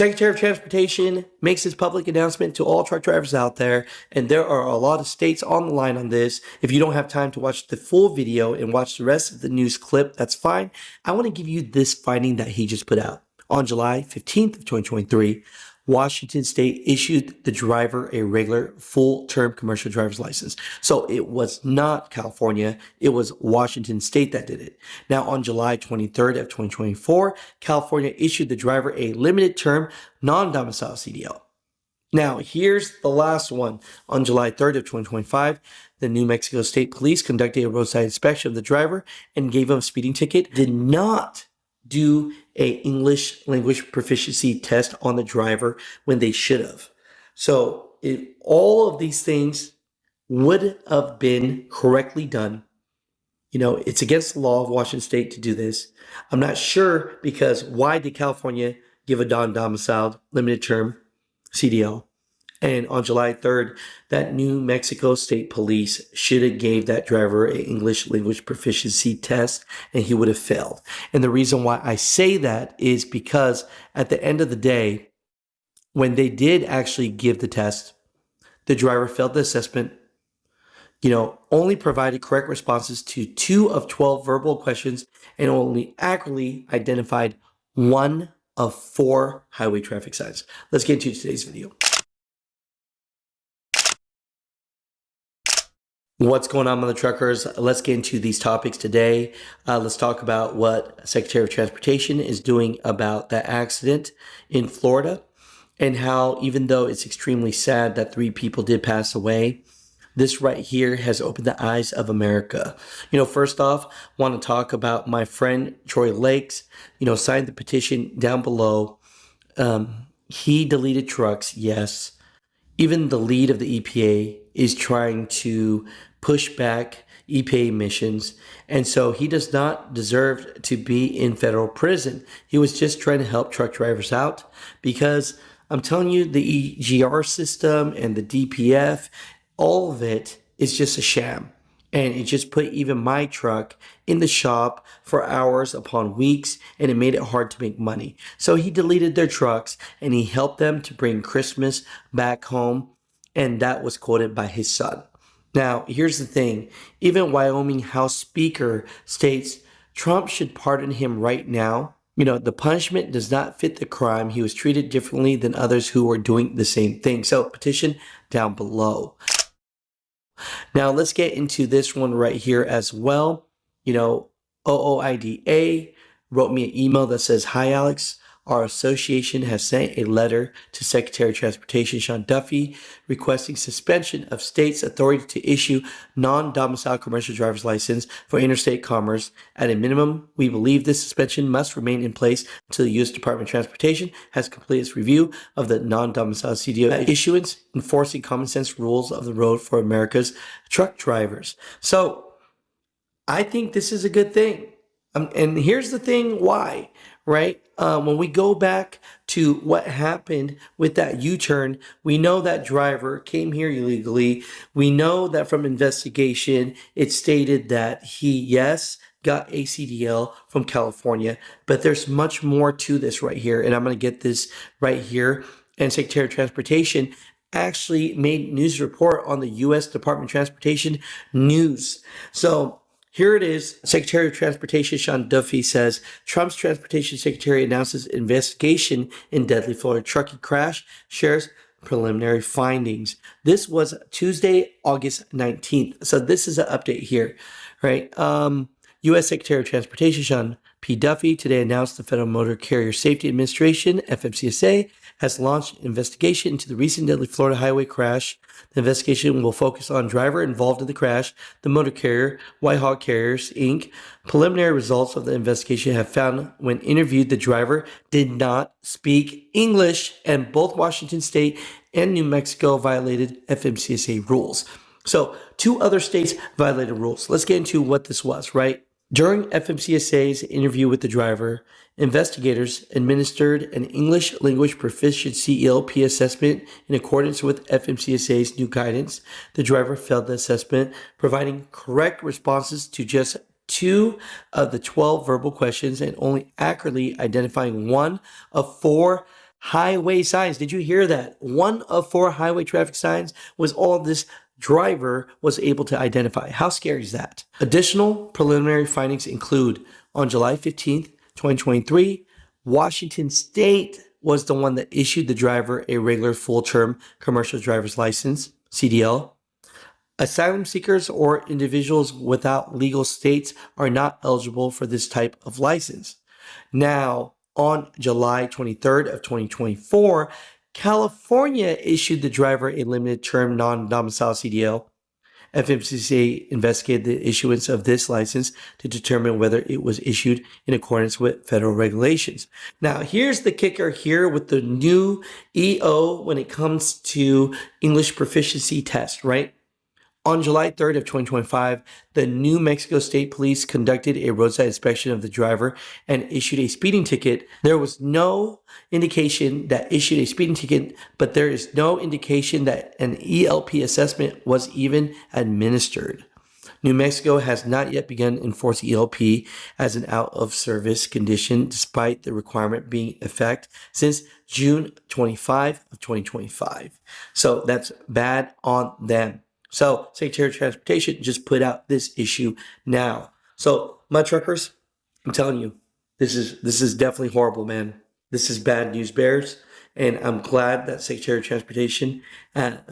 Secretary of Transportation makes his public announcement to all truck drivers out there, and there are a lot of states on the line on this. If you don't have time to watch the full video and watch the rest of the news clip, that's fine. I want to give you this finding that he just put out. On July 15th of 2023, Washington State issued the driver a regular full-term commercial driver's license. So it was not California, it was Washington State that did it. Now on July 23rd of 2024, California issued the driver a limited term non-domicile CDL. Now here's the last one. On July 3rd of 2025, the New Mexico State Police conducted a roadside inspection of the driver and gave him a speeding ticket. Did not do a English language proficiency test on the driver when they should have. So all of these things would have been correctly done. You know, it's against the law of Washington State to do this. I'm not sure because why did California give a non-domiciled limited term CDL? And on July 3rd, that New Mexico State Police should have gave that driver an English language proficiency test and he would have failed. And the reason why I say that is because at the end of the day, when they did actually give the test, the driver failed the assessment, only provided correct responses to 2 of 12 verbal questions and only accurately identified 1 of 4 highway traffic signs. Let's get into today's video. What's going on, mother truckers? Let's get into these topics today. Let's talk about what Secretary of Transportation is doing about that accident in Florida and how, even though it's extremely sad that 3 people did pass away, this right here has opened the eyes of America. First off, want to talk about my friend Troy Lakes, signed the petition down below. He deleted trucks, yes. Even the lead of the EPA is trying to push back EPA emissions, and so he does not deserve to be in federal prison. He was just trying to help truck drivers out because I'm telling you, the EGR system and the DPF, all of it is just a sham. And it just put even my truck in the shop for hours upon weeks, and it made it hard to make money. So he deleted their trucks and he helped them to bring Christmas back home, and that was quoted by his son. Now, here's the thing. Even Wyoming House Speaker states Trump should pardon him right now. The punishment does not fit the crime. He was treated differently than others who were doing the same thing. So petition down below. Now, let's get into this one right here as well. OOIDA wrote me an email that says, "Hi, Alex. Our association has sent a letter to Secretary of Transportation Sean Duffy requesting suspension of state's authority to issue non-domicile commercial driver's license for interstate commerce. At a minimum, we believe this suspension must remain in place until the U.S. Department of Transportation has completed its review of the non-domicile CDL issuance, enforcing common sense rules of the road for America's truck drivers." So I think this is a good thing. And here's the thing why, right? When we go back to what happened with that U-turn, we know that driver came here illegally. We know that from investigation, it stated that he, yes, got a CDL from California, but there's much more to this right here. And I'm going to get this right here. And Secretary of Transportation actually made news report on the U.S. Department of Transportation news. So here it is. Secretary of Transportation Sean Duffy says, Trump's transportation secretary announces investigation in deadly Florida trucking crash, shares preliminary findings. This was Tuesday, August 19th. So this is an update here, right? U.S. Secretary of Transportation Sean P. Duffy today announced the Federal Motor Carrier Safety Administration, FMCSA, has launched an investigation into the recent deadly Florida highway crash. The investigation will focus on driver involved in the crash, the motor carrier, Whitehawk Carriers, Inc. Preliminary results of the investigation have found when interviewed, the driver did not speak English, and both Washington State and New Mexico violated FMCSA rules. So 2 other states violated rules. Let's get into what this was, right? During FMCSA's interview with the driver, investigators administered an English language proficiency ELP assessment in accordance with FMCSA's new guidance. The driver failed the assessment, providing correct responses to just 2 of the 12 verbal questions and only accurately identifying 1 of 4 highway signs. Did you hear that? 1 of 4 highway traffic signs was all this driver was able to identify. How scary is that? Additional preliminary findings include on July 15th, 2023, Washington State was the one that issued the driver a regular full-term commercial driver's license, CDL. Asylum seekers or individuals without legal states are not eligible for this type of license. Now, on July 23rd of 2024, California issued the driver a limited term non-domicile CDL. FMCSA investigated the issuance of this license to determine whether it was issued in accordance with federal regulations. Now, here's the kicker here with the new EO when it comes to English proficiency test, right? On July 3rd of 2025, the New Mexico State Police conducted a roadside inspection of the driver and issued a speeding ticket. There was no indication that issued a speeding ticket, but there is no indication that an ELP assessment was even administered. New Mexico has not yet begun enforcing ELP as an out-of-service condition, despite the requirement being in effect since June 25 of 2025. So that's bad on them. So, Secretary of Transportation just put out this issue now. So, my truckers, I'm telling you, this is definitely horrible, man. This is bad news bears, and I'm glad that Secretary of Transportation,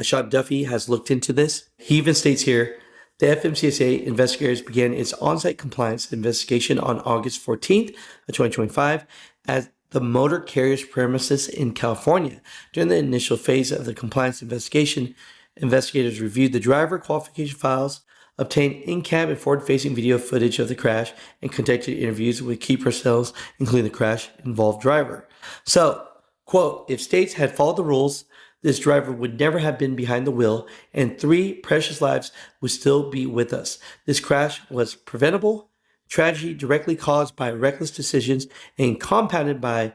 Sean Duffy, has looked into this. He even states here, the FMCSA investigators began its on-site compliance investigation on August 14th of 2025 at the motor carrier's premises in California. During the initial phase of the compliance investigation, investigators reviewed the driver qualification files, obtained in-cab and forward-facing video footage of the crash, and conducted interviews with key personnel, including the crash-involved driver. So, quote, if states had followed the rules, this driver would never have been behind the wheel, and 3 precious lives would still be with us. This crash was preventable. Tragedy directly caused by reckless decisions and compounded by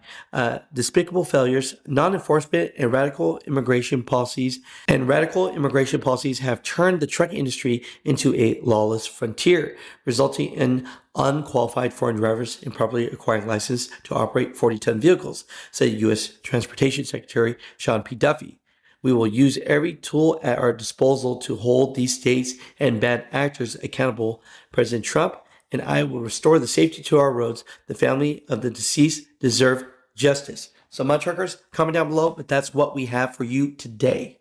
despicable failures, non-enforcement, and radical immigration policies. And radical immigration policies have turned the truck industry into a lawless frontier, resulting in unqualified foreign drivers improperly acquiring license to operate 40-ton vehicles, said U.S. Transportation Secretary Sean P. Duffy. We will use every tool at our disposal to hold these states and bad actors accountable. President Trump and I will restore the safety to our roads. The family of the deceased deserve justice. So, my truckers, comment down below, but that's what we have for you today.